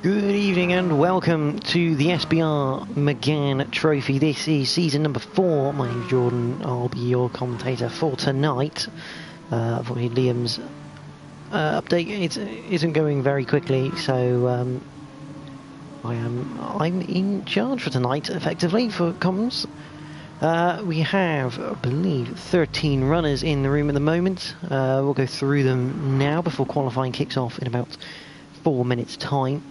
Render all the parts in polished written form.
Good evening and welcome to the SBR Megane Trophy. This is season number 4. My name's Jordan. I'll be your commentator for tonight. Unfortunately, Liam's update isn't going very quickly, so I'm in charge for tonight, effectively, for comms. We have, I believe, 13 runners in the room at the moment. We'll go through them now before qualifying kicks off in about 4 minutes' time.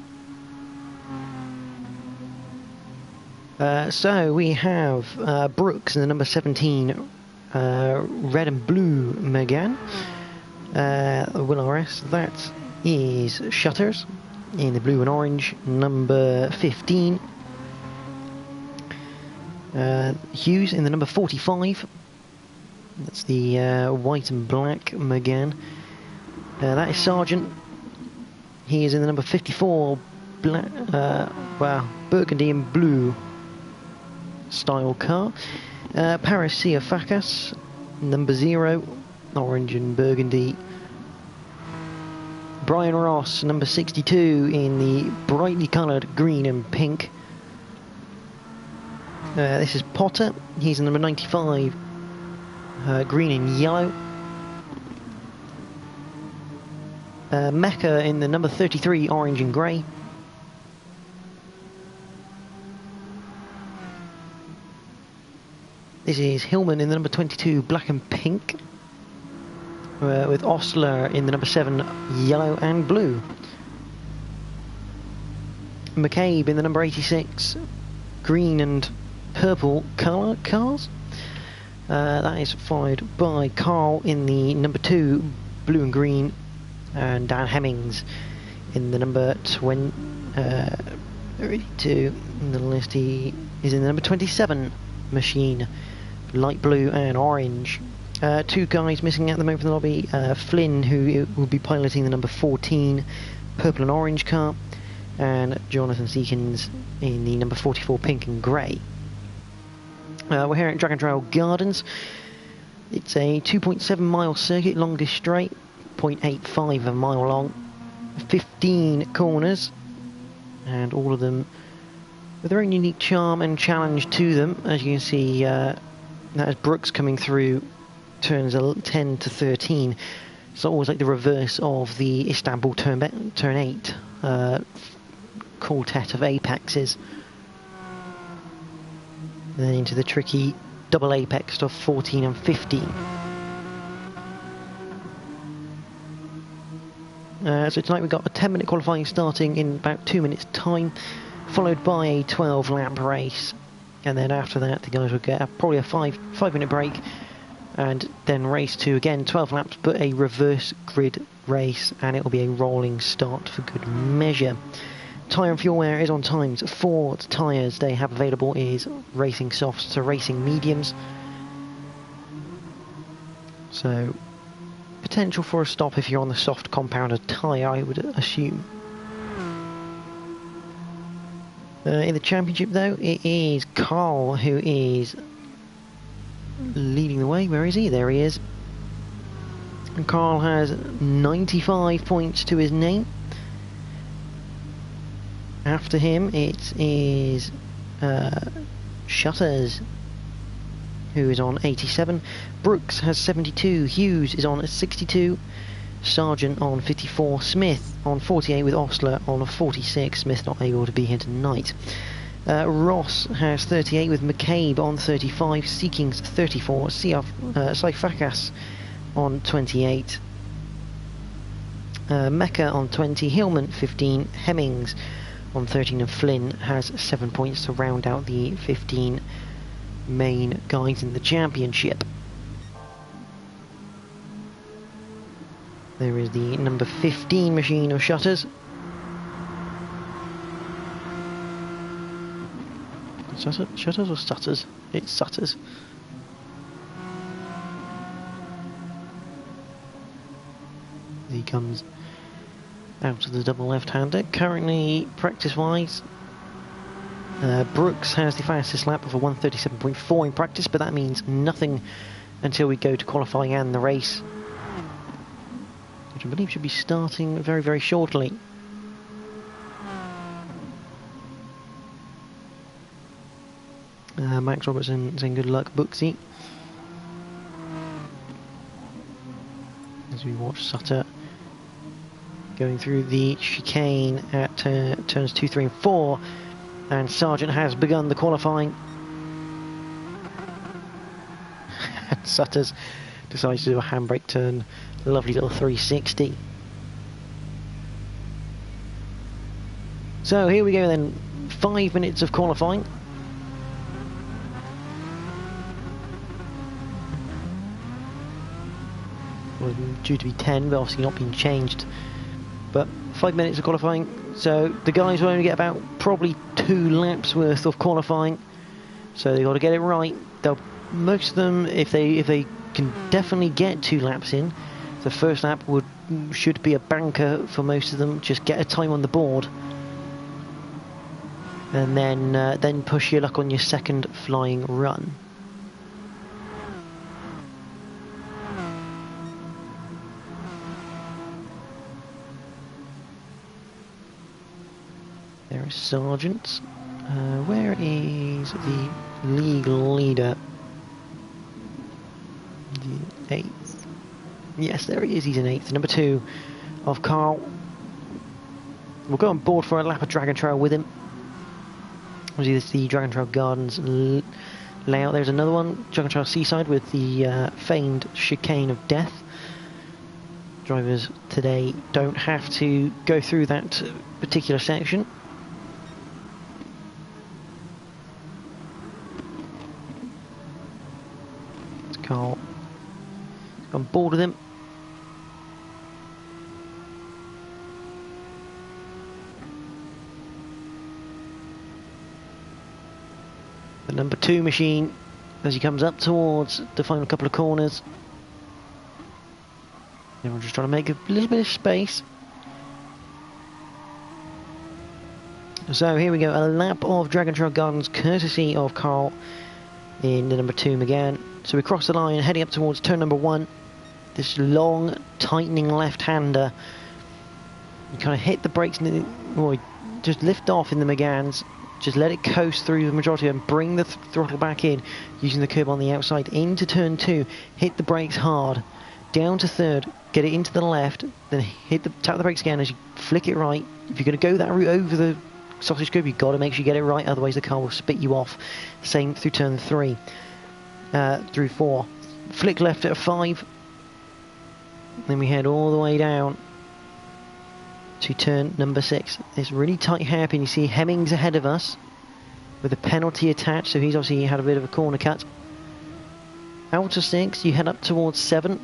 So we have Brooks in the number 17 red and blue Megane. Will RS, that is Shutters in the blue and orange, number 15. Hughes in the number 45. That's the white and black Megane. That is Sergeant. He is in the number 54 black, burgundy and blue style car. Paris Facas, number 0, orange and burgundy. Brian Ross, number 62, in the brightly coloured green and pink. This is Potter, he's in number 95, green and yellow. Mecca in the number 33, orange and grey. This is Hillman in the number 22, black and pink, with Ostler in the number 7, yellow and blue. McCabe in the number 86, green and purple colour cars. That is followed by Carl in the number 2, blue and green, and Dan Hemmings in the number 32 in the list. He is in the number 27 machine, light blue and orange. 2 guys missing at the moment from the lobby. Flynn, who will be piloting the number 14 purple and orange car, and Jonathan Seekins in the number 44 pink and grey. We're here at Dragon Trail Gardens. It's a 2.7 mile circuit, longest straight, 0.85 of a mile long, 15 corners, and all of them with their own unique charm and challenge to them. As you can see, that is Brooks coming through turns 10 to 13. So always like the reverse of the Istanbul turn 8 quartet of apexes. And then into the tricky double apex of 14 and 15. So tonight we've got a 10-minute qualifying starting in about 2 minutes' time, followed by a 12-lap race, and then after that the guys will get probably a 5-minute break, and then race 2 again, 12 laps, but a reverse grid race, and it will be a rolling start for good measure. Tyre and fuel wear is on times. 4 tyres they have available is racing softs to racing mediums, so potential for a stop if you're on the soft compounded tyre, I would assume. In the championship though, it is Carl who is leading the way. Where is he? There he is. And Carl has 95 points to his name. After him it is Shutters, who is on 87. Brooks has 72. Hughes is on 62. Sargent on 54. Smith on 48 with Ostler on 46. Smith not able to be here tonight. Ross has 38 with McCabe on 35. Seekings 34. Saifakas on 28. Mecca on 20. Hillman 15. Hemmings on 13, and Flynn has 7 points to round out the 15 main guys in the championship. There is the number 15 machine of Shutters. Shutters or Stutters? It's Sutters. He comes out of the double left-hander. Currently, practice-wise, Brooks has the fastest lap of a 1:37.4 in practice, but that means nothing until we go to qualifying and the race, which I believe should be starting very, very shortly. Max Robertson saying good luck, Booksy. As we watch Sutter going through the chicane at turns 2, 3 and 4, and Sargent has begun the qualifying. Sutter's decides to do a handbrake turn, lovely little 360. So here we go then, 5 minutes of qualifying. Was due to be 10, but obviously not being changed. But 5 minutes of qualifying, so the guys will only get about probably 2 laps worth of qualifying. So they've got to get it right. Most of them, if they can definitely get 2 laps in, the first lap should be a banker for most of them. Just get a time on the board, and then push your luck on your second flying run. There is Sargent. Where is the league leader? The 8th. Yes, there he is. He's in 8th. Number 2 of Carl. We'll go on board for a lap of Dragon Trail with him. Obviously, this is the Dragon Trail Gardens layout. There's another one, Dragon Trail Seaside, with the famed chicane of death. Drivers today don't have to go through that particular section. It's Carl. On board with him. The number 2 machine, as he comes up towards the final couple of corners. Everyone's just trying to make a little bit of space. So here we go, a lap of Dragon Trail Gardens courtesy of Carl in the number 2 Megane. So we cross the line heading up towards turn number 1. This long tightening left-hander. You kind of hit the brakes or just lift off in the Meganes. Just let it coast through the majority and bring the throttle back in using the curb on the outside into turn 2. Hit the brakes hard, down to 3rd, get it into the left, then tap the brakes again as you flick it right. If you're going to go that route over the sausage curb, you've got to make sure you get it right, otherwise the car will spit you off. Same through turn 3, through 4. Flick left at 5. Then we head all the way down to turn number 6. This really tight hairpin. You see Hemmings ahead of us with a penalty attached, so he's obviously had a bit of a corner cut. Out of 6, you head up towards 7.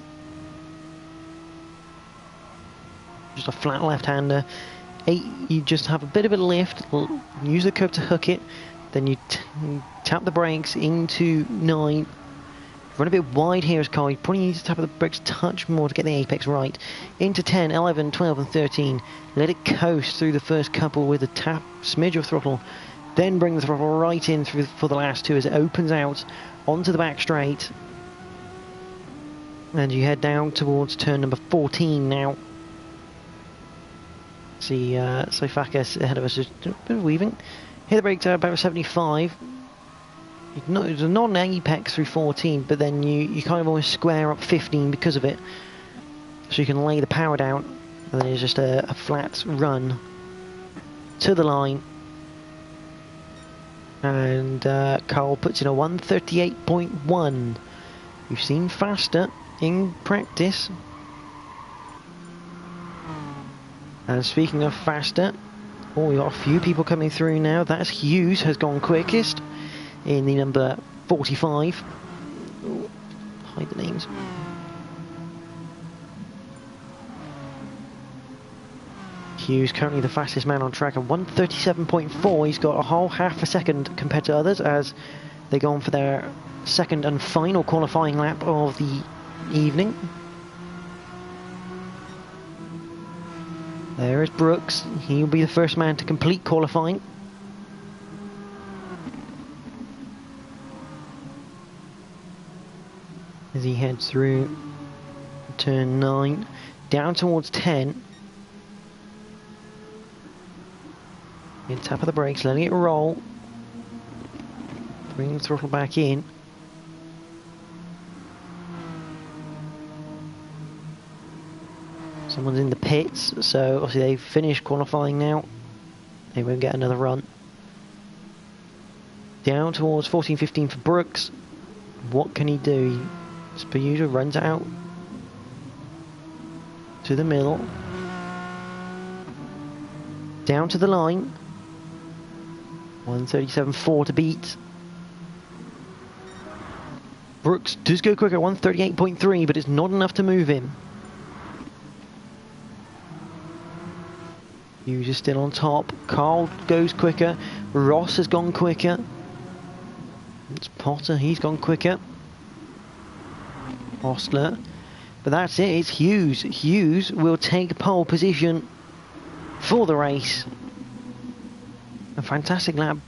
Just a flat left-hander. 8, you just have a bit of a lift, use the curb to hook it, then you tap the brakes into 9. Run a bit wide here as Carl. You probably need to tap the brakes a touch more to get the apex right. Into 10, 11, 12 and 13. Let it coast through the first couple with a tap, smidge of throttle. Then bring the throttle right in for the last 2 as it opens out onto the back straight. And you head down towards turn number 14 now. See Sofakas ahead of us, just a bit of weaving. Hit the brakes at about 75. It's a non-apex through 14, but then you kind of always square up 15 because of it. So you can lay the power down, and then it's just a flat run to the line. And Carl puts in a 138.1. You've seen faster in practice. And speaking of faster, we've got a few people coming through now. That's Hughes has gone quickest in the number 45. Ooh, hide the names. Hughes currently the fastest man on track at 137.4. He's got a whole half a second compared to others as they go on for their second and final qualifying lap of the evening. There is Brooks. He'll be the first man to complete qualifying. As he heads through turn 9, down towards 10. Tap of the brakes, letting it roll. Bring the throttle back in. Someone's in the pits, so obviously they've finished qualifying now. They won't get another run. Down towards 14-15 for Brooks. What can he do? As per usual, runs out to the middle. Down to the line. 1:37.4 to beat. Brooks does go quicker, 1:38.3, but it's not enough to move him. Hughes is still on top. Carl goes quicker. Ross has gone quicker. It's Potter, he's gone quicker. Ostler. But that's it, it's Hughes. Hughes will take pole position for the race. A fantastic lap,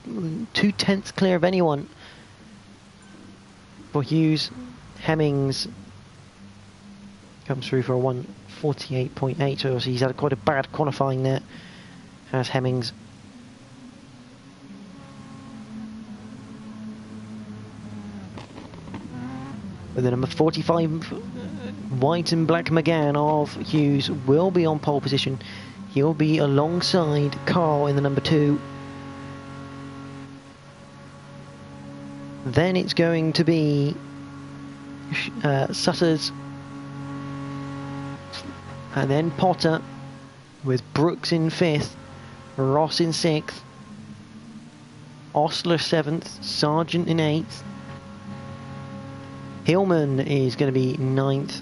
2/10 clear of anyone for Hughes. Hemmings comes through for a 1:48.8, so he's had quite a bad qualifying there, has Hemmings. But the number 45 white and black Megane of Hughes will be on pole position. He'll be alongside Carl in the number 2. Then it's going to be Sutters, and then Potter, with Brooks in 5th, Ross in 6th, Ostler 7th, Sargent in 8th. Hillman is going to be 9th.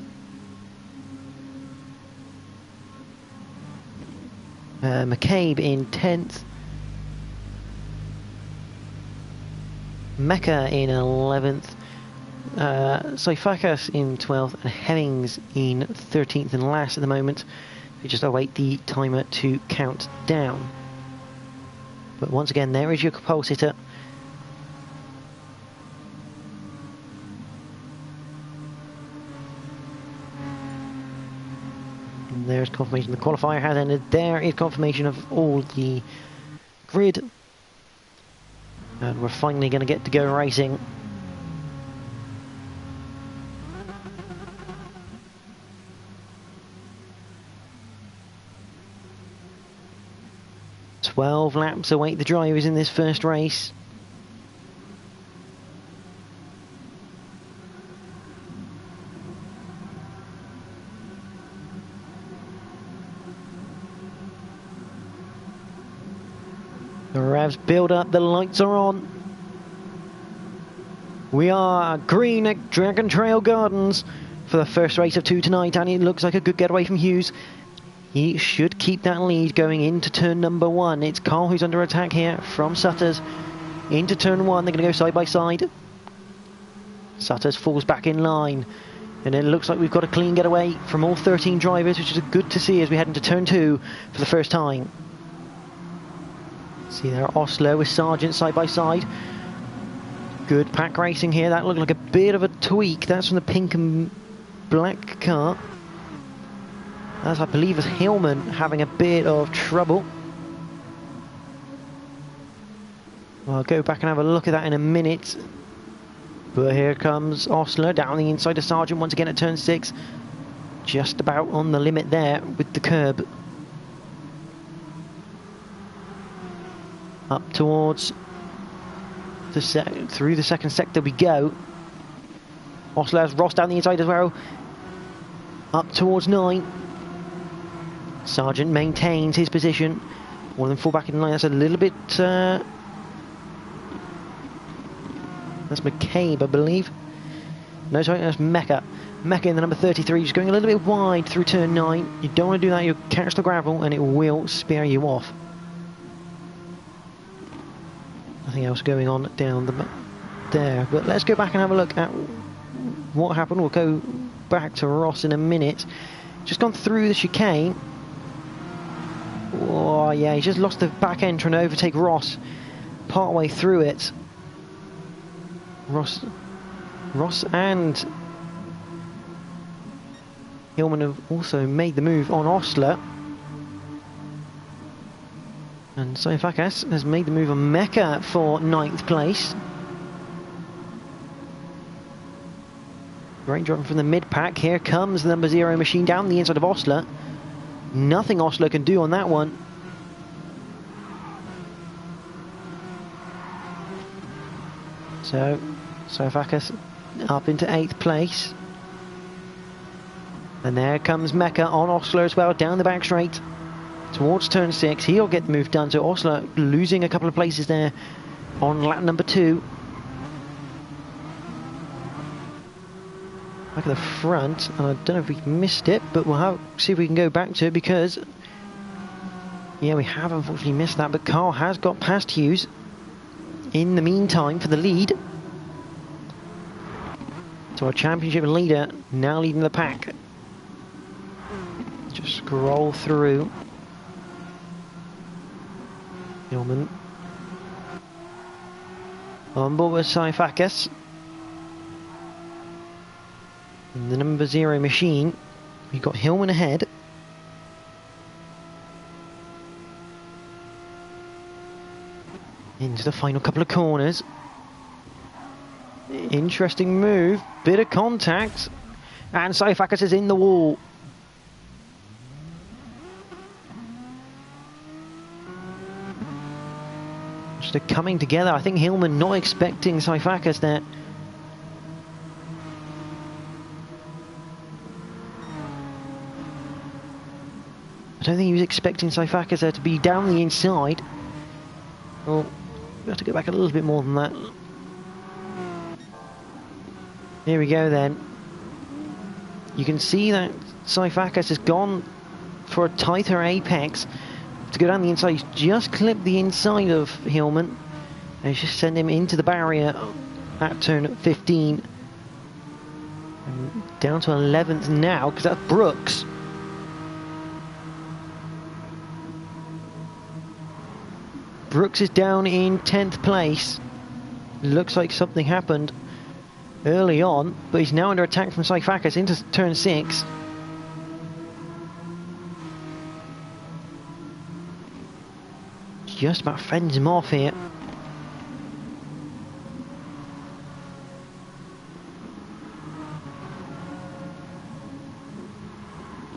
McCabe in 10th. Mecca in 11th. Saifakas in 12th, and Hemmings in 13th and last at the moment. We just await the timer to count down. But once again, there is your pole sitter. And there's confirmation the qualifier has ended. There is confirmation of all the grid. And we're finally going to get to go racing. "12 laps await the drivers in this first race." The revs build up, the lights are on. We are green at Dragon Trail Gardens for the first race of 2 tonight, and it looks like a good getaway from Hughes. He should keep that lead going into turn number 1. It's Carl who's under attack here from Sutters. Into turn 1, they're going to go side by side. Sutters falls back in line. And it looks like we've got a clean getaway from all 13 drivers, which is good to see as we head into turn 2 for the first time. See there, Oslo with Sargent side by side. Good pack racing here. That looked like a bit of a tweak. That's from the pink and black car. As I believe is Hillman having a bit of trouble. Well, I'll go back and have a look at that in a minute. But here comes Osler down the inside of Sargent once again at turn 6. Just about on the limit there with the curb. Up towards the through the second sector we go. Osler has Ross down the inside as well. Up towards 9. Sargent maintains his position. One of them fall back in line. That's a little bit... that's McCabe, I believe. No, sorry, that's Mecca. Mecca in the number 33, just going a little bit wide through turn 9. You don't want to do that, you'll catch the gravel and it will spear you off. Nothing else going on down there. But let's go back and have a look at what happened. We'll go back to Ross in a minute. Just gone through the chicane. Oh yeah, he's just lost the back end trying to overtake Ross part way through it. Ross and Hillman have also made the move on Osler. And Saifakas has made the move on Mecca for 9th place. Great driving from the mid-pack. Here comes the number 0 machine down the inside of Osler. Nothing Osler can do on that one. So, Sofakis up into 8th place. And there comes Mecca on Osler as well, down the back straight towards turn 6. He'll get the move done. So Osler losing a couple of places there on lap number 2. Back at the front, and I don't know if we missed it, but we'll see if we can go back to it, because yeah, we have unfortunately missed that, but Carl has got past Hughes in the meantime for the lead. So our championship leader now leading the pack. Just scroll through. Hillman on board with Sifakis. And the number 0 machine, we've got Hillman ahead. Into the final couple of corners. Interesting move, bit of contact, and Sifakis is in the wall. Just coming together. I think Hillman not expecting Sifakis there. I don't think he was expecting Sifakis there to be down the inside. Well, we have to go back a little bit more than that. Here we go then. You can see that Sifakis has gone for a tighter apex to go down the inside. He's just clipped the inside of Hillman. And he's just sent him into the barrier at turn 15. And down to 11th now, because that's Brooks. Brooks is down in 10th place. Looks like something happened early on, but he's now under attack from Sifakis into turn 6. Just about fends him off here.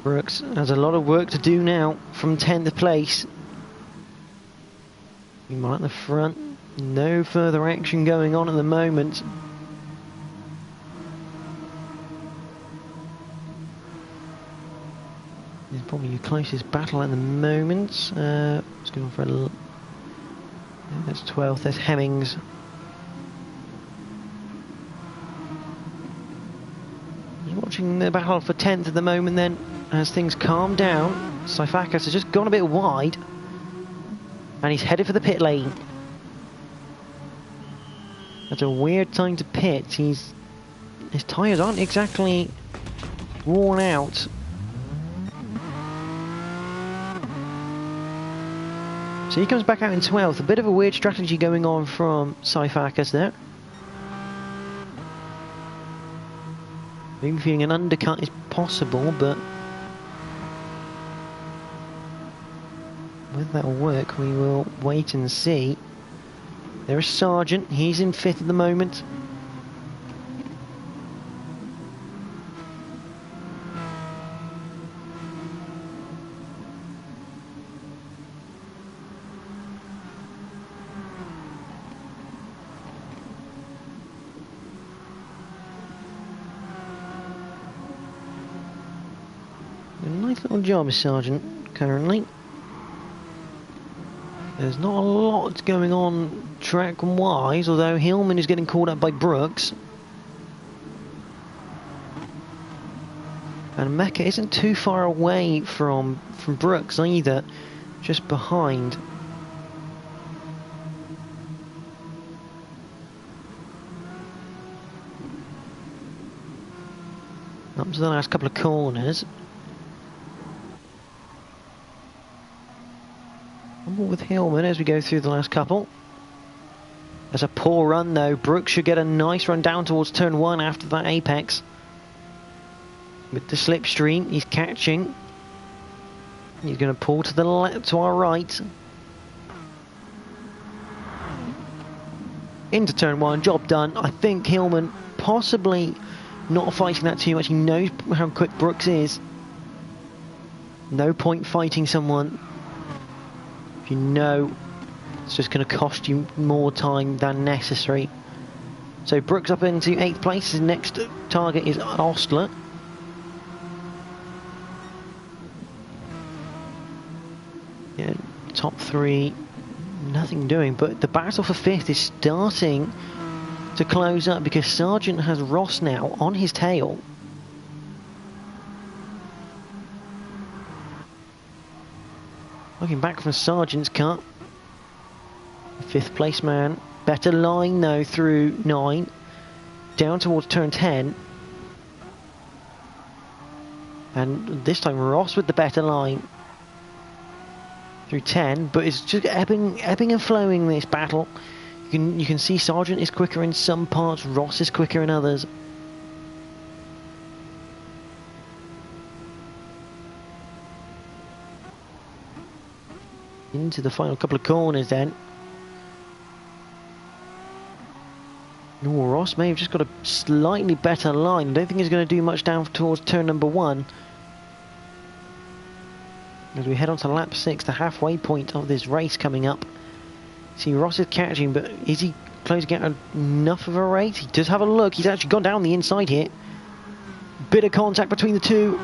Brooks has a lot of work to do now from 10th place. Meanwhile at the front, no further action going on at the moment. It's probably your closest battle at the moment. Let's go for a that's 12th, there's Hemmings. Just watching the battle for 10th at the moment then, as things calm down. Sifakis has just gone a bit wide. And he's headed for the pit lane. That's a weird time to pit. His tyres aren't exactly worn out. So he comes back out in 12th. A bit of a weird strategy going on from Sifakis there. Maybe feeling an undercut is possible, but whether that will work, we will wait and see. There is Sargent, he's in 5th at the moment. A nice little job, Sargent, currently. There's not a lot going on track-wise, although Hillman is getting called up by Brooks. And Mecca isn't too far away from Brooks either, just behind. Up to the last couple of corners. With Hillman as we go through the last couple. There's a poor run though. Brooks should get a nice run down towards turn 1 after that apex. With the slipstream, he's catching. He's going to pull to the left, to our right. Into turn 1, job done. I think Hillman possibly not fighting that too much. He knows how quick Brooks is. No point fighting someone if you know it's just going to cost you more time than necessary. So Brooks up into 8th place. His next target is Ostler. Yeah, top 3, nothing doing, but the battle for 5th is starting to close up because Sargent has Ross now on his tail. Looking back from Sargent's cut. 5th place man. Better line though through 9. Down towards turn 10. And this time Ross with the better line. Through 10, but it's just ebbing and flowing, this battle. You can see Sargent is quicker in some parts, Ross is quicker in others. Into the final couple of corners then. Oh, Ross may have just got a slightly better line. I don't think he's going to do much down towards turn number 1. As we head on to lap 6, the halfway point of this race coming up. See, Ross is catching, but is he closing out enough of a race? He does have a look. He's actually gone down the inside here. Bit of contact between the two.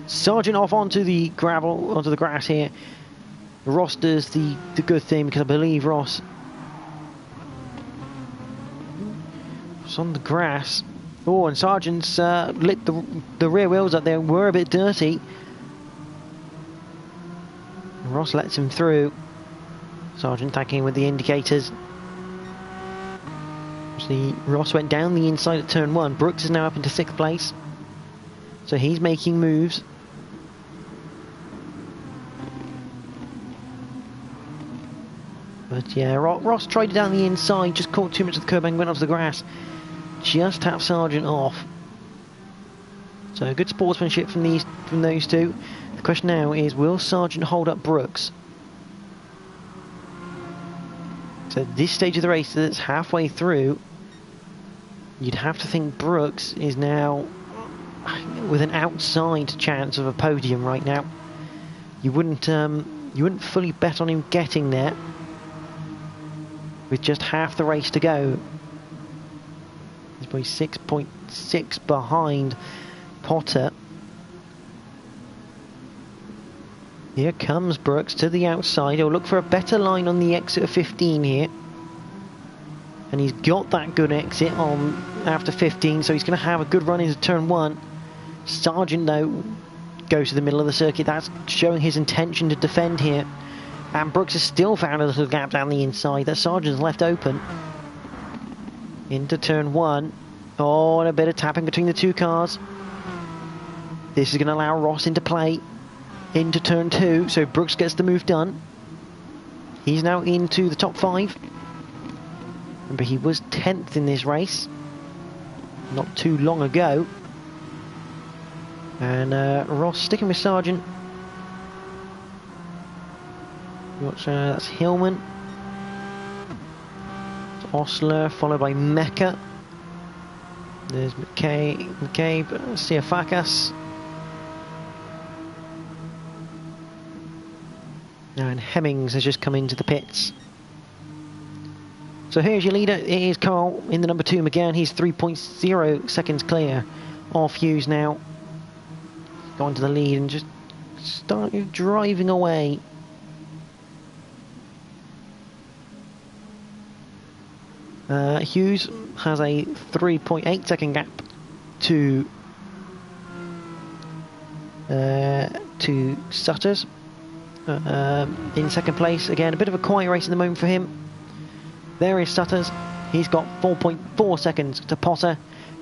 Sargent off onto the gravel, onto the grass here. Ross does the good thing, because I believe Ross was on the grass. Oh, and Sargent's lit the rear wheels up there, were a bit dirty. Ross lets him through. Sargent tagging with the indicators. See, Ross went down the inside at turn 1. Brooks is now up into 6th place. So he's making moves. But yeah, Ross tried it down the inside, just caught too much of the curb and went onto the grass. Just tapped Sargent off. So good sportsmanship from those two. The question now is, will Sargent hold up Brooks? So at this stage of the race that's halfway through, you'd have to think Brooks is now with an outside chance of a podium right now. You wouldn't fully bet on him getting there with just half the race to go. He's probably 6.6 behind Potter. Here comes Brooks to the outside. He'll look for a better line on the exit of 15 here. And he's got that good exit on after 15, so he's going to have a good run into turn 1. Sargent, though, goes to the middle of the circuit. That's showing his intention to defend here. And Brooks has still found a little gap down the inside that Sargent's left open. Into turn 1. Oh, and a bit of tapping between the two cars. This is going to allow Ross into play. Into turn 2, so Brooks gets the move done. He's now into the top 5. Remember, he was 10th in this race not too long ago. And Ross sticking with Sargent. That's Hillman. It's Osler, followed by Mecca. There's McCabe, Siafakas. And Hemmings has just come into the pits. So here's your leader. It is Carl in the number 2 Megane. He's 3.0 seconds clear of Hughes now. Gone to the lead and just started driving away. Hughes has a 3.8 second gap to Sutters. In second place. Again, a bit of a quiet race at the moment for him. There is Sutters. He's got 4.4 seconds to Potter,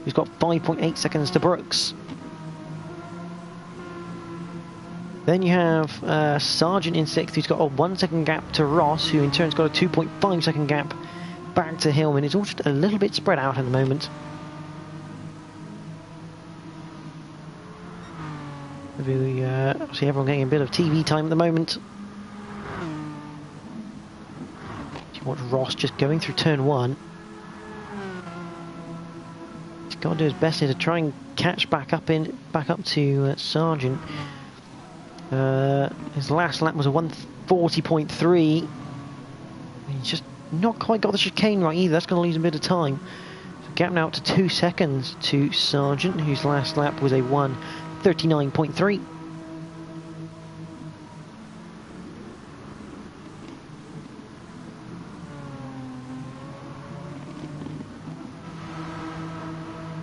who's got 5.8 seconds to Brooks. Then you have Sargent in 6th, who's got a 1 second gap to Ross, who in turn's got a 2.5 second gap back to Hillman. It's all just a little bit spread out at the moment. See everyone getting a bit of TV time at the moment. You watch Ross just going through turn 1. He's got to do his best here to try and catch back up to Sargent. His last lap was a 1:40.3. He's just not quite got the chicane right either. That's going to lose a bit of time. So gap now up to 2 seconds to Sargent, whose last lap was a 1:39.3.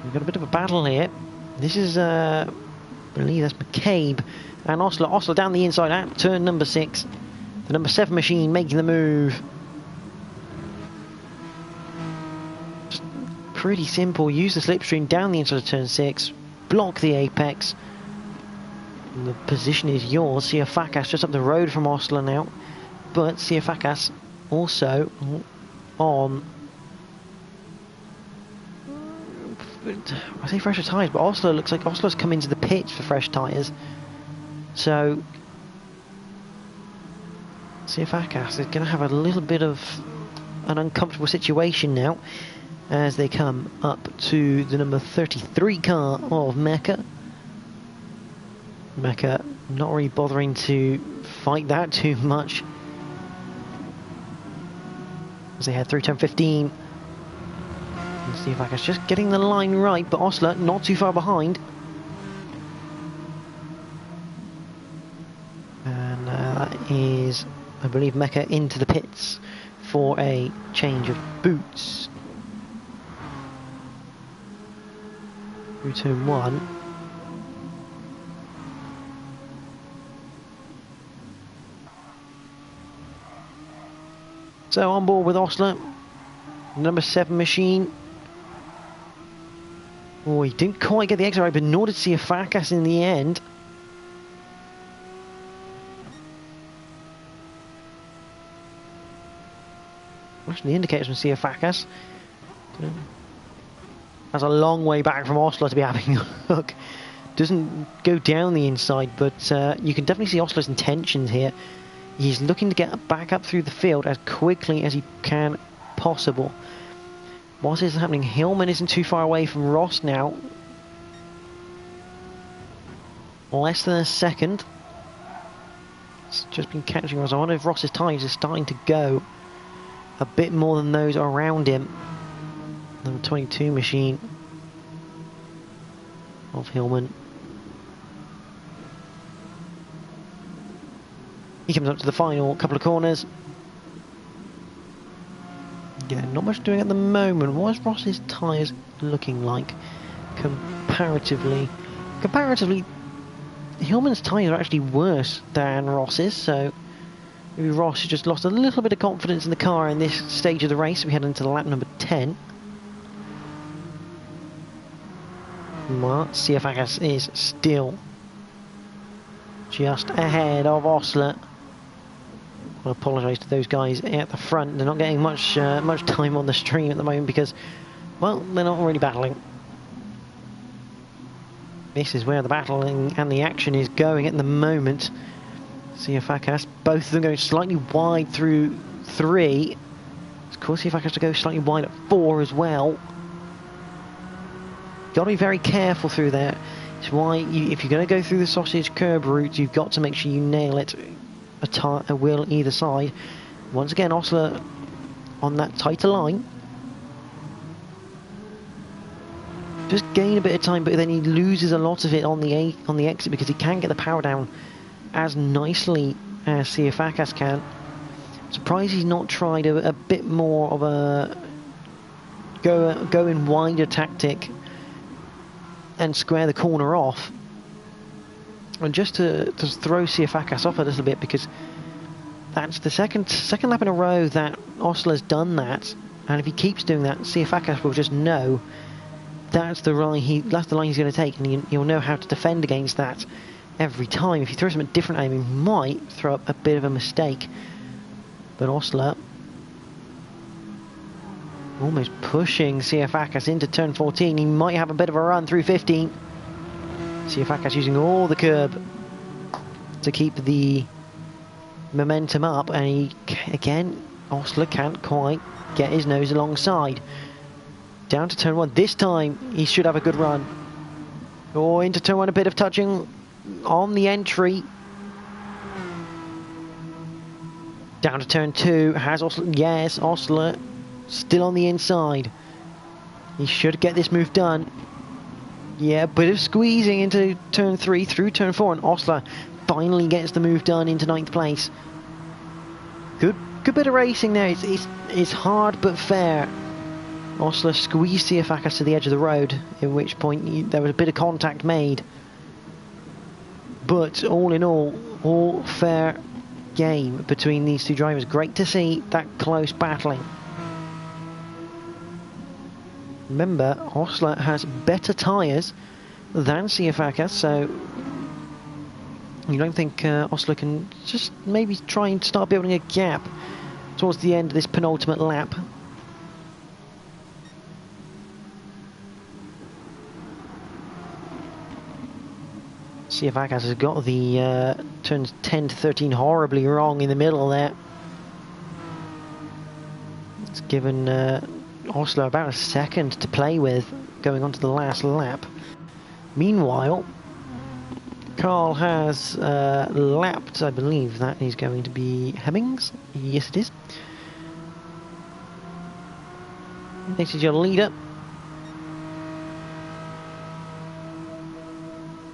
We've got a bit of a battle here. This is, I believe that's McCabe and Osler. Osler down the inside at turn number 6. The number 7 machine making the move. Just pretty simple. Use the slipstream down the inside of turn 6. Block the apex. And the position is yours. Siafakas just up the road from Osler now. But Siafakas also on... I say fresher tyres, but Osler looks like Osler's come into the pits for fresh tyres. So Siafakas is going to have a little bit of an uncomfortable situation now as they come up to the number 33 car of Mecca. Mecca not really bothering to fight that too much as they head through turn 15. Siafakas just getting the line right, but Osler not too far behind. And that is, I believe, Mecca into the pits for a change of boots. Through turn 1. So on board with Osler, number 7 machine. Oh, he didn't quite get the exit right, but nor did Siafakas in the end. Watching the indicators from Siafakas. That's a long way back from Osler to be having a look. Doesn't go down the inside, but you can definitely see Osler's intentions here. He's looking to get back up through the field as quickly as he can possible. What is happening? Hillman isn't too far away from Ross now. Less than a second. It's just been catching Ross. I wonder if Ross's tyres are starting to go a bit more than those around him. Number 22 machine of Hillman. He comes up to the final couple of corners. Yeah, not much doing at the moment. What is Ross's tyres looking like comparatively? Comparatively, Hillman's tyres are actually worse than Ross's, so maybe Ross has just lost a little bit of confidence in the car in this stage of the race. We head into lap number 10. Siafakas is still just ahead of Osler. I apologise to those guys at the front. They're not getting much time on the stream at the moment because, well, they're not really battling. This is where the battling and the action is going at the moment. Siafakas, both of them going slightly wide through 3. Of course, Siafakas has to go slightly wide at 4 as well. Got to be very careful through there. It's why if you're going to go through the sausage curb route, you've got to make sure you nail it. A wheel either side. Once again, Osler on that tighter line. Just gain a bit of time, but then he loses a lot of it on the exit because he can't get the power down as nicely as Siafakas can. I'm surprised he's not tried a bit more of a go in wider tactic and square the corner off. And just to throw Siafakas off a little bit, because that's the second lap in a row that Osler's done that, and if he keeps doing that, Siafakas will just know that's the line he's going to take, and he'll know how to defend against that every time. If he throws him at different aim, he might throw up a bit of a mistake. But Osler almost pushing Siafakas into turn 14. He might have a bit of a run through 15. Siafakas using all the curb to keep the momentum up, and again, Osler can't quite get his nose alongside. Down to turn 1. This time, he should have a good run. Or into turn 1, a bit of touching on the entry. Down to turn 2, has Osler, yes, Osler still on the inside. He should get this move done. Yeah, bit of squeezing into turn 3, through turn 4, and Osler finally gets the move done into 9th place. Good bit of racing there. It's hard but fair. Osler squeezed Siafakas to the edge of the road, at which point there was a bit of contact made. But all in all fair game between these two drivers. Great to see that close battling. Remember, Osler has better tyres than Siafakas, so you don't think Osler can just maybe try and start building a gap towards the end of this penultimate lap. Siafakas has got the turns 10 to 13 horribly wrong in the middle there. It's given Osler about a second to play with going on to the last lap. Meanwhile, Carl has lapped, I believe that is going to be Hemmings. Yes, it is. This is your leader.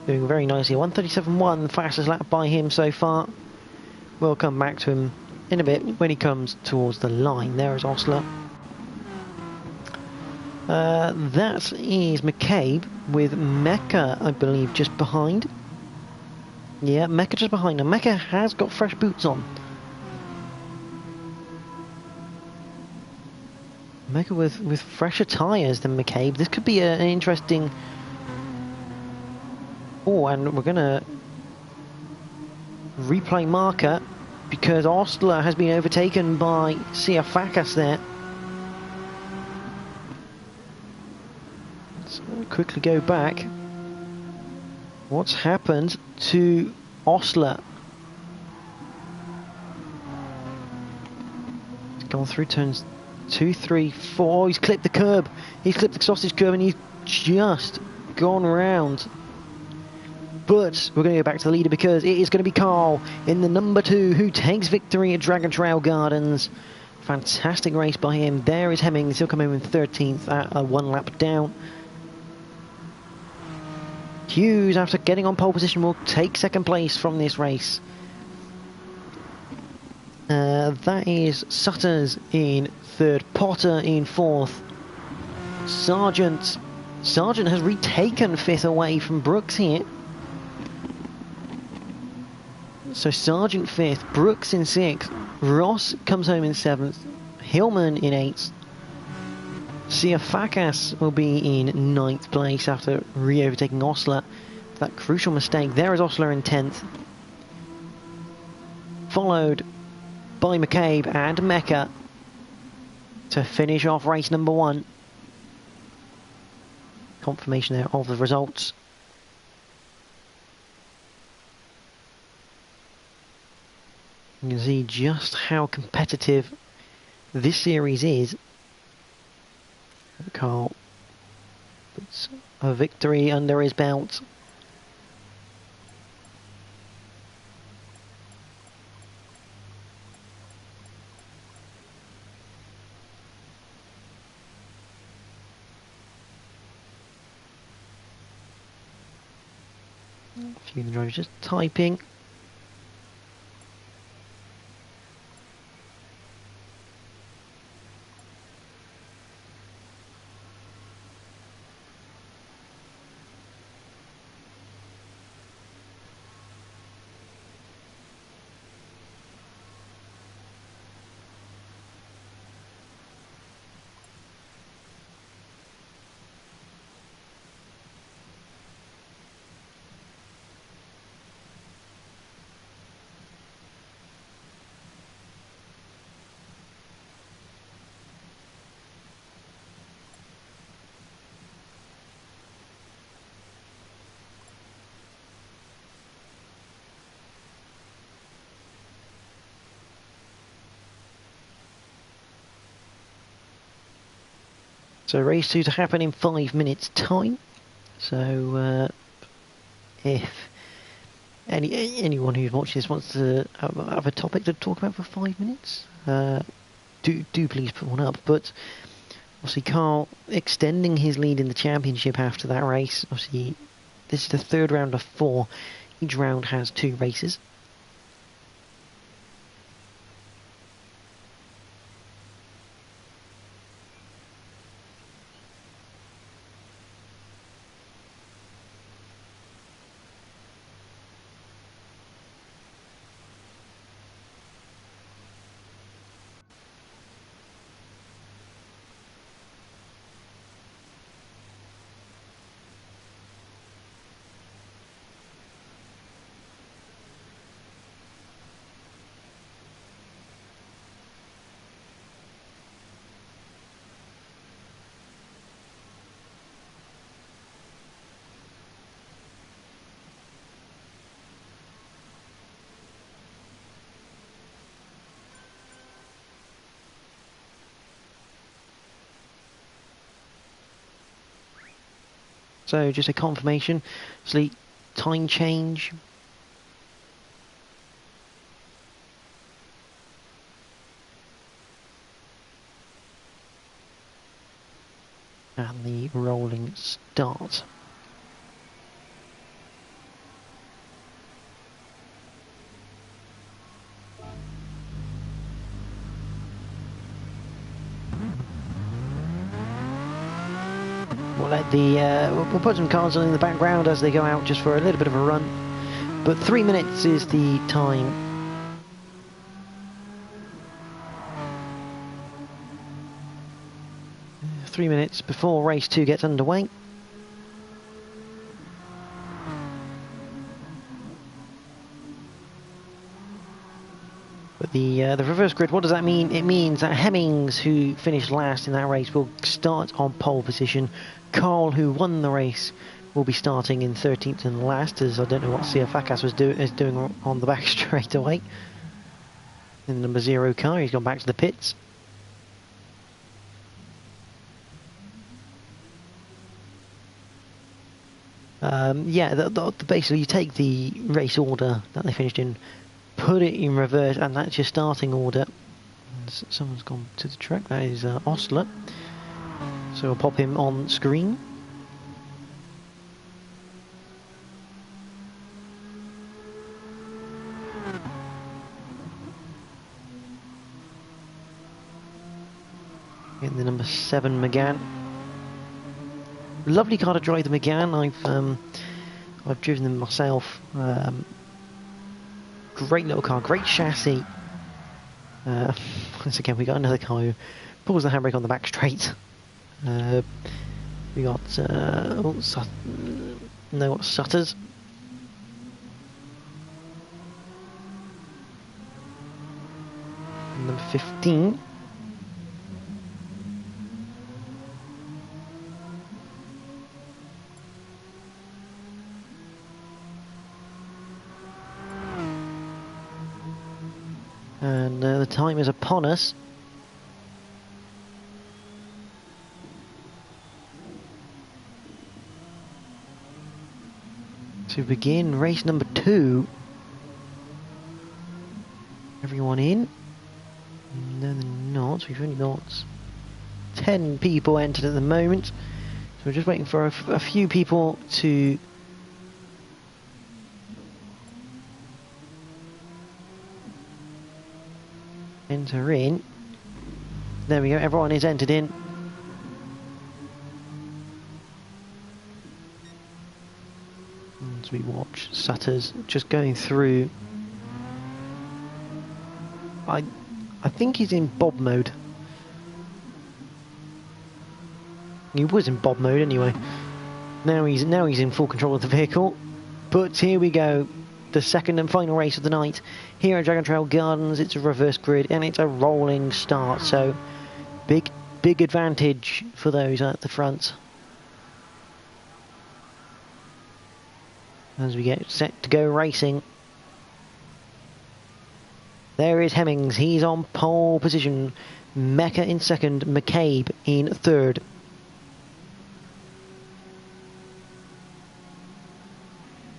Doing very nicely. 1:37.1, the fastest lap by him so far. We'll come back to him in a bit when he comes towards the line. There is Osler. That is McCabe with Mecca, I believe, just behind. Yeah, Mecca just behind. Now, Mecca has got fresh boots on. Mecca with fresher tyres than McCabe. This could be an interesting... Oh, and we're going to replay marker because Osler has been overtaken by Siafakas there. Let's quickly go back. What's happened to Osler? He's gone through turns 2, 3, 4. Oh, he's clipped the curb. He's clipped the sausage curb and he's just gone round. But we're going to go back to the leader because it is going to be Carl in the number 2 who takes victory at Dragon Trail Gardens. Fantastic race by him. There is Hemmings. He'll come in 13th at 1 lap down. Hughes, after getting on pole position, will take 2nd place from this race. That is Sutters in 3rd, Potter in 4th. Sargent has retaken 5th away from Brooks here. So Sargent 5th, Brooks in 6th, Ross comes home in 7th, Hillman in 8th. Siafakas will be in 9th place after re-overtaking Osler. That crucial mistake. There is Osler in 10th. Followed by McCabe and Mecca to finish off race number 1. Confirmation there of the results. You can see just how competitive this series is. Carl puts a victory under his belt. A few of the drivers just typing. So race 2 to happen in 5 minutes time. So if anyone who's watching this wants to have a topic to talk about for 5 minutes, do please put one up. But obviously Carl extending his lead in the championship after that race. Obviously this is the third round of 4. Each round has 2 races. So just a confirmation, obviously time change. And the rolling start. We'll put some cars on in the background as they go out just for a little bit of a run. But 3 minutes is the time. Three minutes before race 2 gets underway. But the reverse grid, what does that mean? It means that Hemmings, who finished last in that race, will start on pole position. Carl, who won the race, will be starting in 13th and last, as I don't know what Fakas is doing on the back straight away. In the number 0 car, he's gone back to the pits. Basically you take the race order that they finished in, put it in reverse, and that's your starting order. Someone's gone to the track, that is Osler. So we'll pop him on screen. In the number 7 Megane. Lovely car to drive, the Megane. I've driven them myself. Great little car, great chassis. Once again, we got another car who pulls the handbrake on the back straight. We got Sutters. Number 15. And the time is upon us. To begin race number 2. Everyone in? No, they're not. We've only got 10 people entered at the moment. So we're just waiting for a few people to enter in. There we go, everyone is entered in. As we watch Sutters just going through. I think he's in Bob mode. He was in Bob mode anyway. Now he's in full control of the vehicle. But here we go. The second and final race of the night here at Dragon Trail Gardens. It's a reverse grid and it's a rolling start, so big advantage for those at the front as we get set to go racing. There is Hemmings, he's on pole position. Mecca in second, McCabe in third.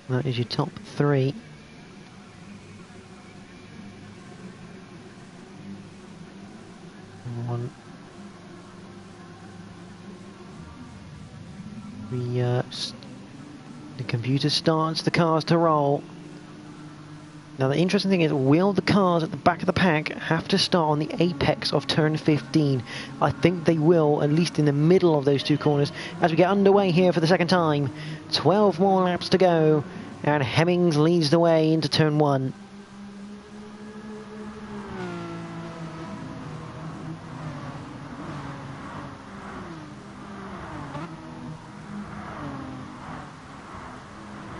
That is your top three. One. The computer starts the cars to roll. Now the interesting thing is, will the cars at the back of the pack have to start on the apex of turn 15? I think they will, at least in the middle of those two corners, as we get underway here for the second time. 12 more laps to go, and Hemmings leads the way into turn 1.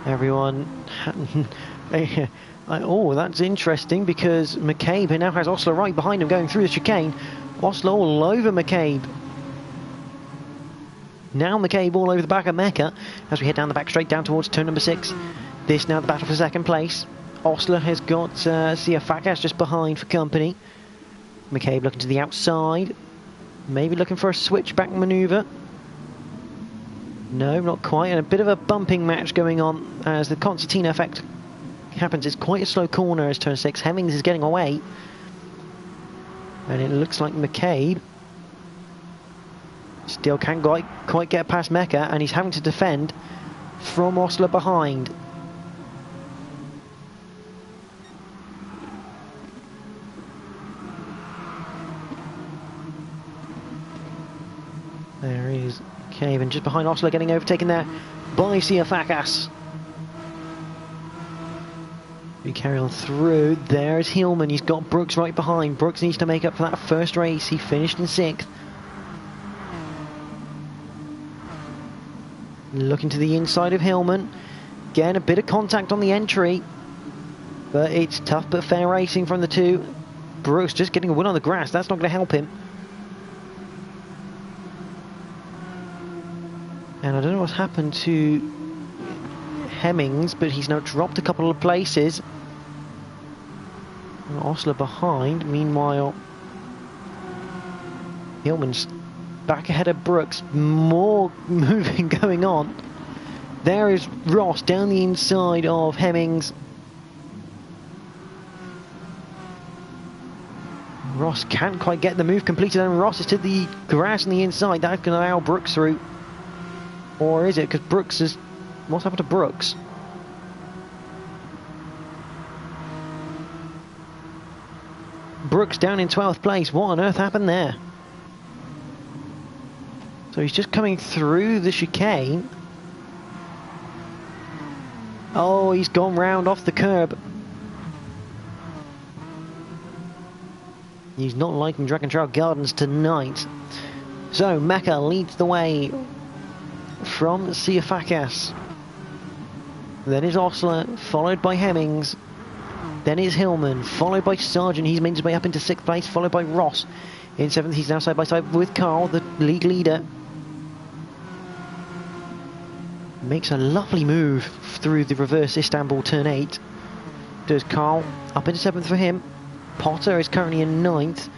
Everyone... Oh, that's interesting, because McCabe now has Osler right behind him going through the chicane. Osler all over McCabe. Now McCabe all over the back of Mecca as we head down the back straight down towards turn number 6. This now the battle for second place. Osler has got Siafakas just behind for company. McCabe looking to the outside. Maybe looking for a switchback manoeuvre. No, not quite. And a bit of a bumping match going on as the concertina effect happens. It's quite a slow corner as turn 6. Hemmings is getting away, and it looks like McCabe still can't quite get past Mecca, and he's having to defend from Osler behind. There is McCabe, and just behind Osler, getting overtaken there by Siafakas. We carry on through. There's Hillman. He's got Brooks right behind. Brooks needs to make up for that first race. He finished in 6th. Looking to the inside of Hillman. Again, a bit of contact on the entry, but it's tough but fair racing from the two. Brooks just getting a win on the grass. That's not going to help him. And I don't know what's happened to Hemmings, but he's now dropped a couple of places. And Osler behind. Meanwhile, Hillman's back ahead of Brooks. More moving going on. There is Ross down the inside of Hemmings. Ross can't quite get the move completed, and Ross is to the grass on the inside. That's going to allow Brooks through. Or is it? Because Brooks is... What's happened to Brooks? Brooks down in 12th place. What on earth happened there? So he's just coming through the chicane. Oh, he's gone round off the curb. He's not liking Dragon Trail Gardens tonight. So Mecca leads the way from Siafakas. Then is Osler, followed by Hemmings. Then is Hillman, followed by Sargent. He's made his way up into 6th place, followed by Ross. In 7th, he's now side by side with Carl, the league leader. Makes a lovely move through the reverse Istanbul turn 8. Does Carl, up into 7th for him. Potter is currently in 9th,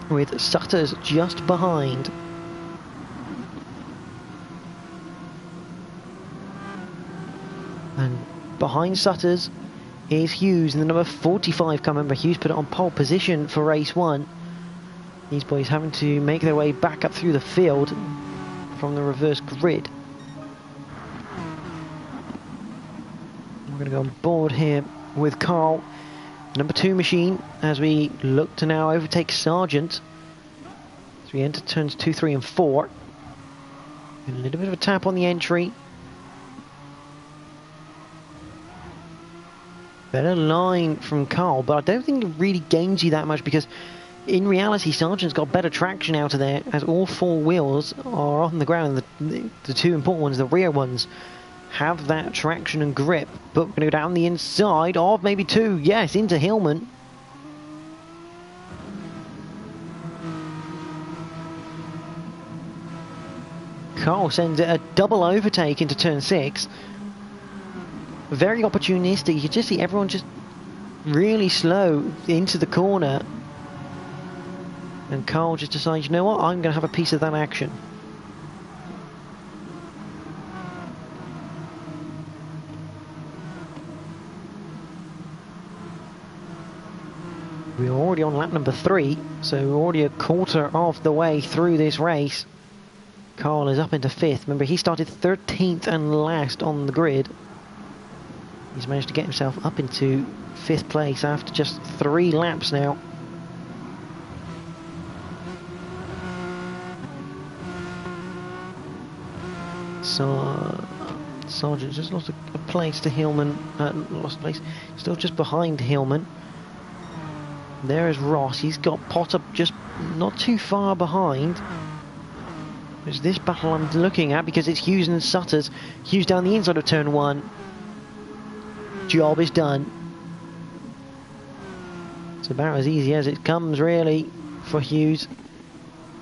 with Sutters just behind. And behind Sutters is Hughes in the number 45 car. Remember, Hughes put it on pole position for race 1. These boys having to make their way back up through the field from the reverse grid. We're going to go on board here with Carl, number 2 machine, as we look to now overtake Sargent as we enter turns 2, 3 and 4. And a little bit of a tap on the entry. Better line from Carl, but I don't think it really gains you that much, because in reality Sargent's got better traction out of there, as all 4 wheels are on the ground. The 2 important ones, the rear ones, have that traction and grip. But we're going to go down the inside of maybe 2, yes, into Hillman. Carl sends it a double overtake into turn 6. Very opportunistic. You can just see everyone just really slow into the corner, and Carl just decides, you know what, I'm going to have a piece of that action. We're already on lap number 3, so we're already a quarter of the way through this race. Carl is up into 5th. Remember, he started 13th and last on the grid. He's managed to get himself up into 5th place after just 3 laps now. So Sargent just lost a place to Hillman. Lost a place. Still just behind Hillman. There is Ross. He's got Potter just not too far behind. It's this battle I'm looking at because it's Hughes and Sutters. Hughes down the inside of turn 1. Job is done. It's about as easy as it comes, really, for Hughes.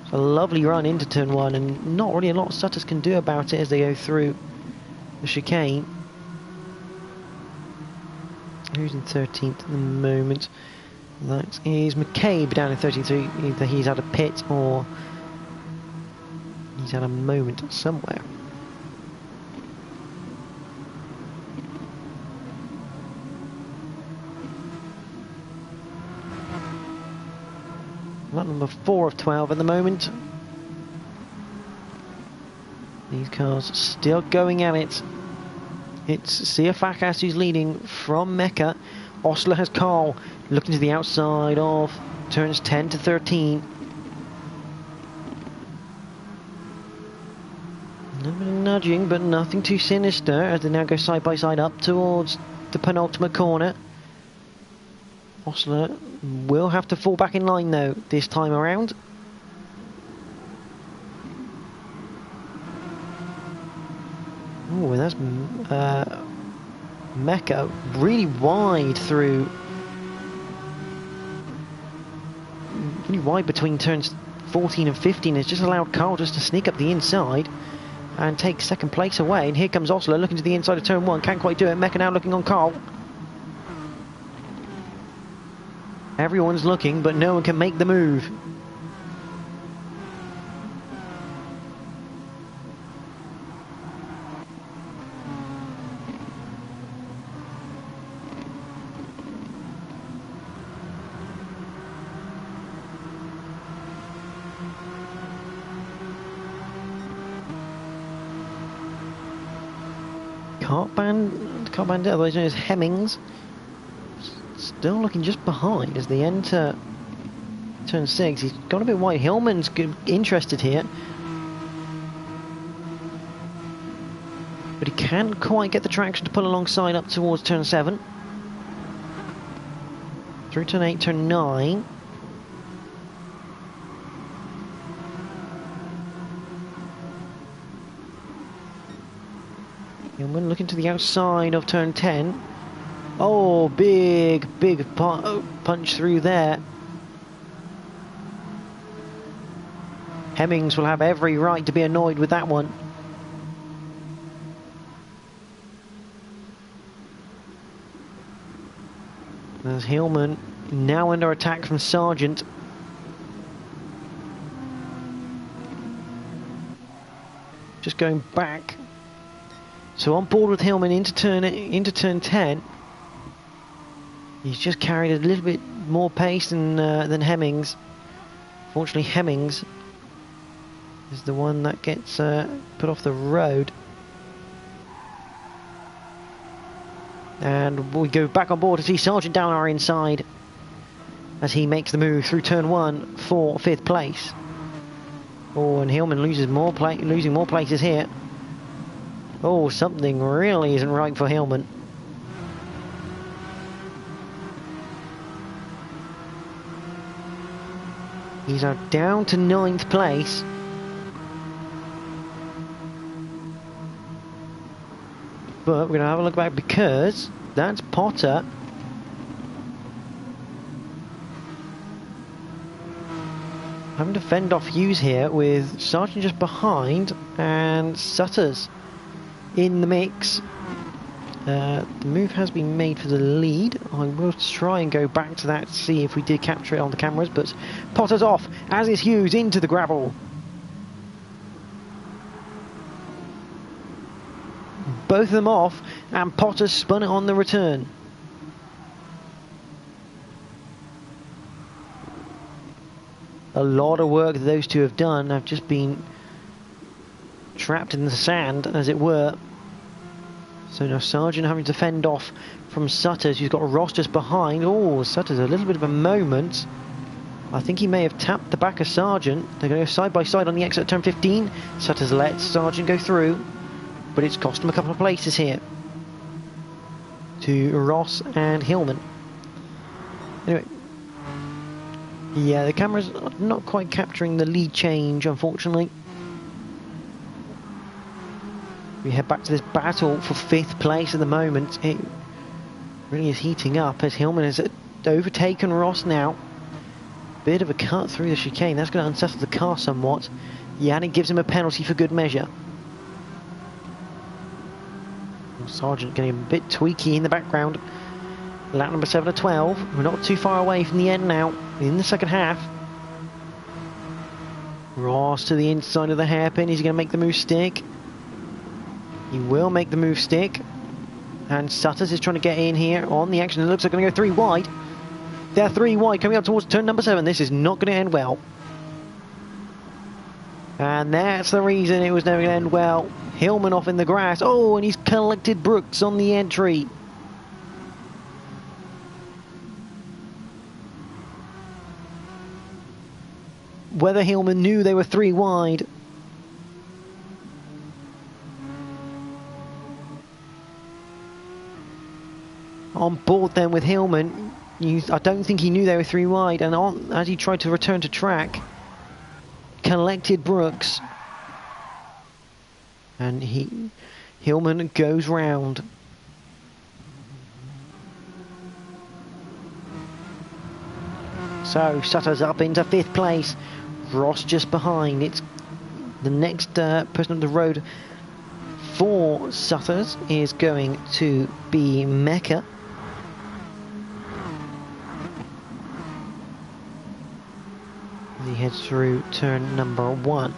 It's a lovely run into turn 1, and not really a lot Sutters can do about it as they go through the chicane. Who's in 13th at the moment? That is McCabe down in 33. Either he's had a pit or he's had a moment somewhere. Lap number 4 of 12 at the moment. These cars still going at it. It's Sia Fakas who's leading from Mecca. Osler has Carl looking to the outside of turns 10 to 13. A little bit of nudging, but nothing too sinister as they now go side by side up towards the penultimate corner. Osler will have to fall back in line though this time around. Oh, and that's Mecca really wide through. Really wide between turns 14 and 15. It's just allowed Carl just to sneak up the inside and take 2nd place away. And here comes Osler looking to the inside of turn 1. Can't quite do it. Mecca now looking on Carl. Everyone's looking, but no one can make the move. Cartband, otherwise known as Hemmings, still looking just behind as they enter turn 6. He's gone a bit wide. Hillman's interested here, but he can't quite get the traction to pull alongside up towards turn 7. Through turn 8, turn 9. Hillman looking to the outside of turn 10. Oh, big punch through there. Hemmings will have every right to be annoyed with that one. There's Hillman now under attack from Sargent. Just going back. So on board with Hillman into turn 10. He's just carried a little bit more pace than Hemmings. Fortunately, Hemmings is the one that gets put off the road. And we go back on board to see Sargent down our inside as he makes the move through turn 1 for 5th place. Oh, and Hillman losing more places here. Oh, something really isn't right for Hillman. He's now down to 9th place. But we're going to have a look back because that's Potter. Having to fend off Hughes here with Sargent just behind and Sutters in the mix. The move has been made for the lead. I will try and go back to that to see if we did capture it on the cameras, but Potter's off, as is Hughes into the gravel. Both of them off, and Potter spun it on the return. A lot of work that those two have done have just been trapped in the sand, as it were. So now Sargent having to fend off from Sutters, who's got Ross just behind. Oh, Sutters a little bit of a moment. I think he may have tapped the back of Sargent. They're going to go side by side on the exit at turn 15. Sutters lets Sargent go through, but it's cost him a couple of places here to Ross and Hillman. Anyway, yeah, the camera's not quite capturing the lead change, unfortunately. We head back to this battle for 5th place at the moment. It really is heating up as Hillman has overtaken Ross now. Bit of a cut through the chicane. That's going to unsettle the car somewhat. Yeah, and it gives him a penalty for good measure. Sargent getting a bit tweaky in the background. Lap number 7 of 12. We're not too far away from the end now. In the second half. Ross to the inside of the hairpin. Is he going to make the move stick? He will make the move stick. And Sutters is trying to get in here on the action. It looks like they're going to go 3 wide. They're 3 wide coming up towards turn number 7. This is not going to end well. And that's the reason it was never going to end well. Hillman off in the grass. Oh, and he's collected Brooks on the entry. Whether Hillman knew they were 3 wide. On board then with Hillman. I don't think he knew they were 3 wide, and as he tried to return to track, collected Brooks, and Hillman goes round. So Sutters up into 5th place, Ross just behind. It's the next person on the road for Sutters is going to be Mecca. He heads through turn number 1.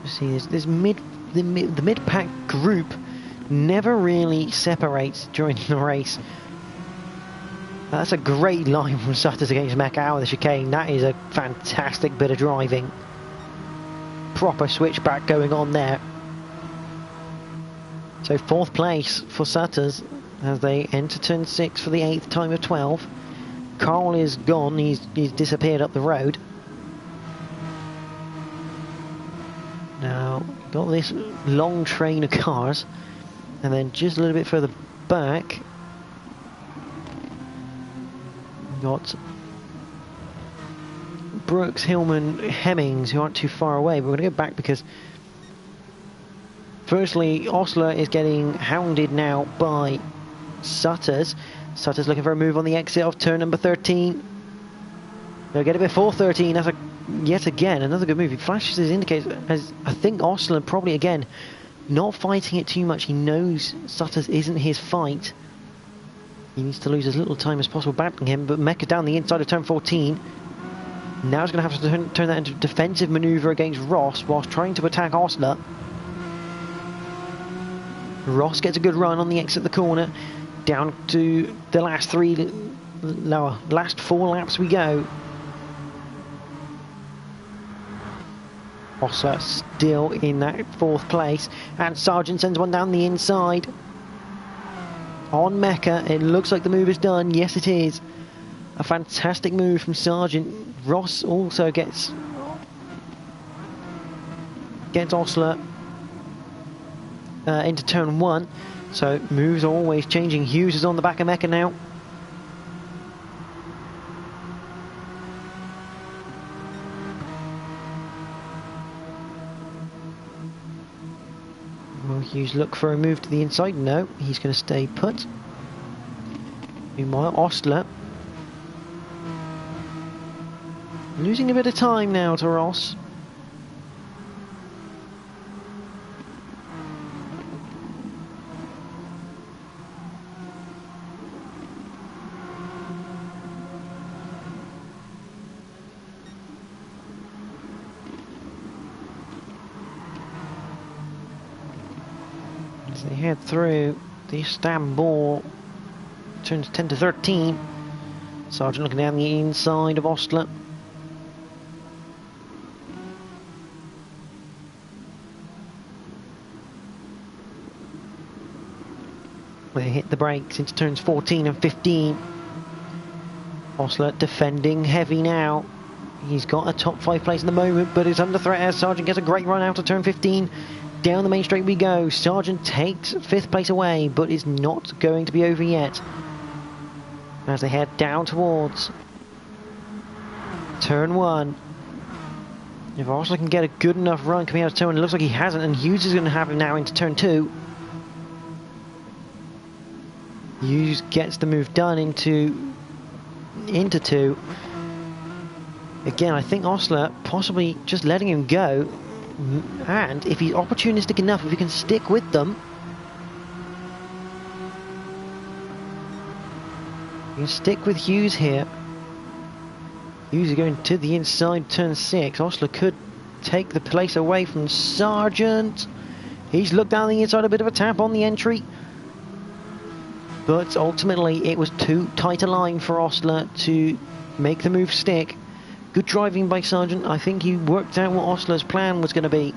You see, the mid-pack group never really separates during the race. That's a great line from Sutters against Mecca out of the chicane. That is a fantastic bit of driving. Proper switchback going on there. So 4th place for Sutters as they enter turn 6 for the 8th time of 12. Carl is gone, he's disappeared up the road. Now, got this long train of cars, and then just a little bit further back, got Brooks, Hillman, Hemmings, who aren't too far away, but we're going to go back because firstly, Osler is getting hounded now by Sutters. Sutters looking for a move on the exit of turn number 13. They'll get it before 13. That's yet again another good move. He flashes his indicators as I think Osler probably again not fighting it too much. He knows Sutters isn't his fight. He needs to lose as little time as possible battling him, but Mecca down the inside of turn 14. Now he's going to have to turn that into a defensive manoeuvre against Ross whilst trying to attack Osler. Ross gets a good run on the exit of the corner. Down to the last 4 laps we go. Osler still in that 4th place, and Sargent sends one down the inside on Mecca. It looks like the move is done. Yes, it is. A fantastic move from Sargent. Ross also gets Osler into turn 1. So moves are always changing. Hughes is on the back of Mecca now. Will Hughes look for a move to the inside? No, he's going to stay put. Meanwhile, Osler losing a bit of time now to Ross. As they head through the Istanbul turns 10 to 13. Sargent looking down the inside of Ostler. They hit the brakes into turns 14 and 15. Ostler defending heavy now. He's got a top 5 place at the moment, but is under threat as Sargent gets a great run out of turn 15. Down the main straight we go. Sargent takes 5th place away, but is not going to be over yet. As they head down towards turn 1. If Ostler can get a good enough run coming out of turn 1, it looks like he hasn't, and Hughes is going to have him now into turn 2. Hughes gets the move done into 2. Again, I think Ostler possibly just letting him go, and if he's opportunistic enough, if he can stick with them, he can stick with Hughes here. Hughes is going to the inside turn 6. Ostler could take the place away from Sargent. He's looked down the inside, a bit of a tap on the entry, but ultimately it was too tight a line for Ostler to make the move stick. Good driving by Sargent. I think he worked out what Ostler's plan was going to be.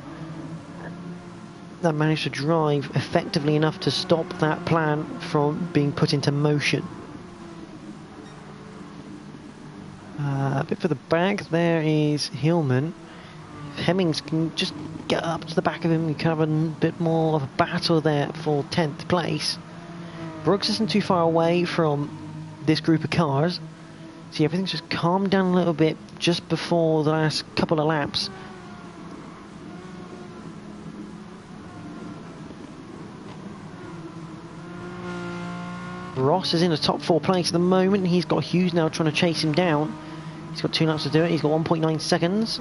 That managed to drive effectively enough to stop that plan from being put into motion. A bit further back there is Hillman. If Hemmings can just get up to the back of him, you can have a bit more of a battle there for 10th place. Brooks isn't too far away from this group of cars. See, everything's just calmed down a little bit just before the last couple of laps. Ross is in the top 4 place at the moment. He's got Hughes now trying to chase him down. He's got 2 laps to do it. He's got 1.9 seconds.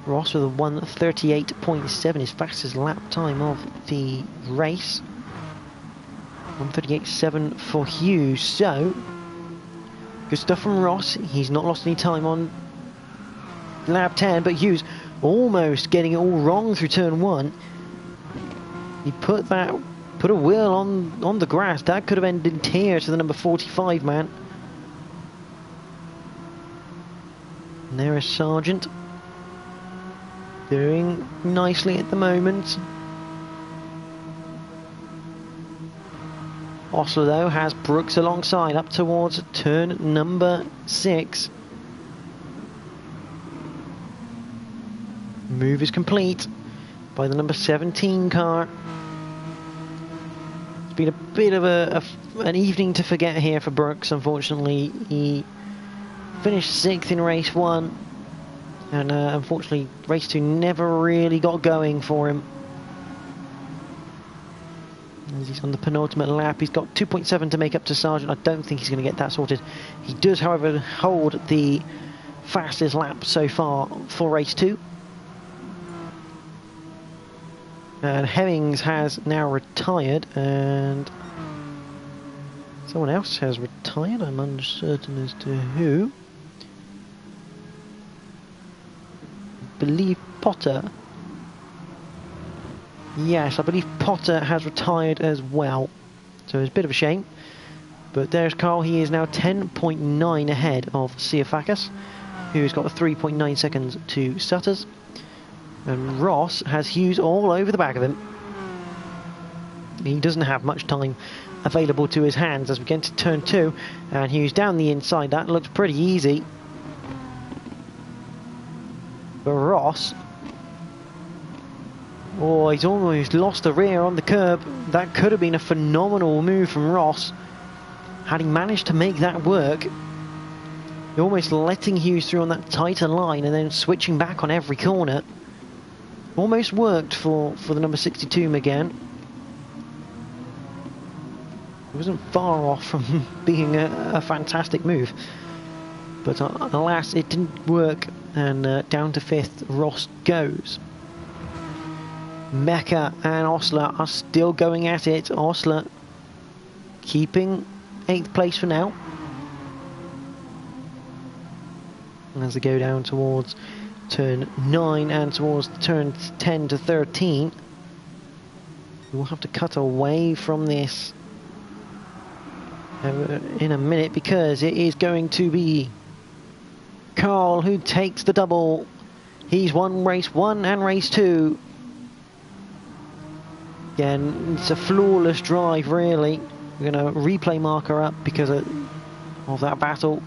Ross with a 1:38.7, his fastest lap time of the race. 1:38.7 for Hughes. So, good stuff from Ross. He's not lost any time on lap 10, but Hughes almost getting it all wrong through turn 1. He put a wheel on the grass. That could have ended here to the number 45 man. And there is Sargent. Doing nicely at the moment. Ostler though has Brooks alongside up towards turn number 6. Move is complete by the number 17 car. It's been a bit of an evening to forget here for Brooks. Unfortunately, he finished 6th in race 1, and unfortunately race 2 never really got going for him. As he's on the penultimate lap, he's got 2.7 to make up to Sargent. I don't think he's going to get that sorted. He does, however, hold the fastest lap so far for race 2. And Hemmings has now retired, and someone else has retired. I'm uncertain as to who. I believe Potter. Yes, I believe Potter has retired as well. So it's a bit of a shame. But there's Carl. He is now 10.9 ahead of Siafakis, who's got 3.9 seconds to Sutters. And Ross has Hughes all over the back of him. He doesn't have much time available to his hands as we get into turn 2. And Hughes down the inside. That looks pretty easy. But Ross... oh, he's almost lost the rear on the curb. That could have been a phenomenal move from Ross. Had he managed to make that work. Almost letting Hughes through on that tighter line and then switching back on every corner. Almost worked for the number 62 Megane. It wasn't far off from being a fantastic move. But alas, it didn't work, and down to 5th Ross goes. Mecca and Ostler are still going at it. Ostler keeping 8th place for now. As they go down towards turn 9 and towards turn 10 to 13. We'll have to cut away from this in a minute, because it is going to be Carl who takes the double. He's won race 1 and race 2. Again, it's a flawless drive, really. We're going to replay marker up because of that battle.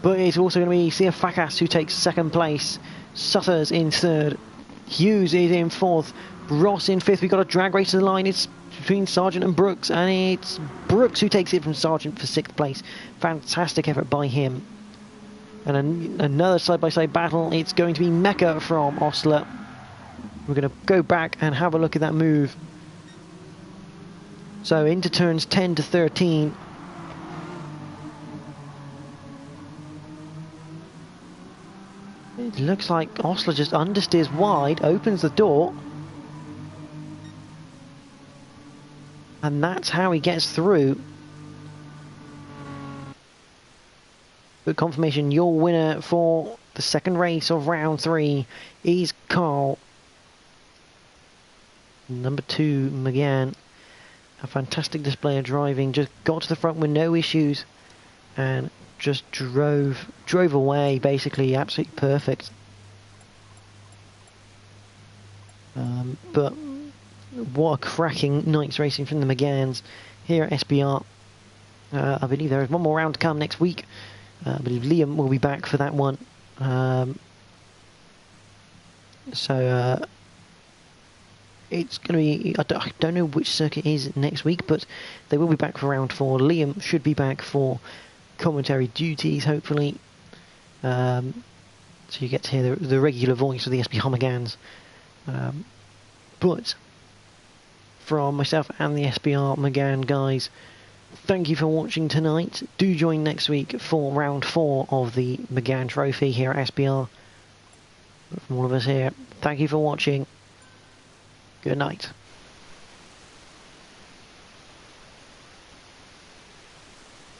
But it's also going to be Sia Fakas who takes second place. Sutters in third. Hughes is in fourth. Ross in fifth. We've got a drag race to the line. It's between Sargent and Brooks, and it's Brooks who takes it from Sargent for sixth place. Fantastic effort by him. And another side-by-side battle. It's going to be Mecca from Osler. We're going to go back and have a look at that move. So into turns 10 to 13. It looks like Osler just understeers wide, opens the door. And that's how he gets through. But confirmation, your winner for the second race of round 3 is Carl. Number 2, Megane. A fantastic display of driving, just got to the front with no issues and just drove away, basically absolutely perfect. But what a cracking night's racing from the Meganes here at SBR. I believe there is one more round to come next week. I believe Liam will be back for that one. It's going to be, I don't know which circuit is next week, but they will be back for round 4. Liam should be back for commentary duties, hopefully. So you get to hear the regular voice of the SB Hummergans. But from myself and the SBR Megane guys, thank you for watching tonight. Do join next week for round 4 of the Megane Trophy here at SBR. From all of us here, thank you for watching. Good night.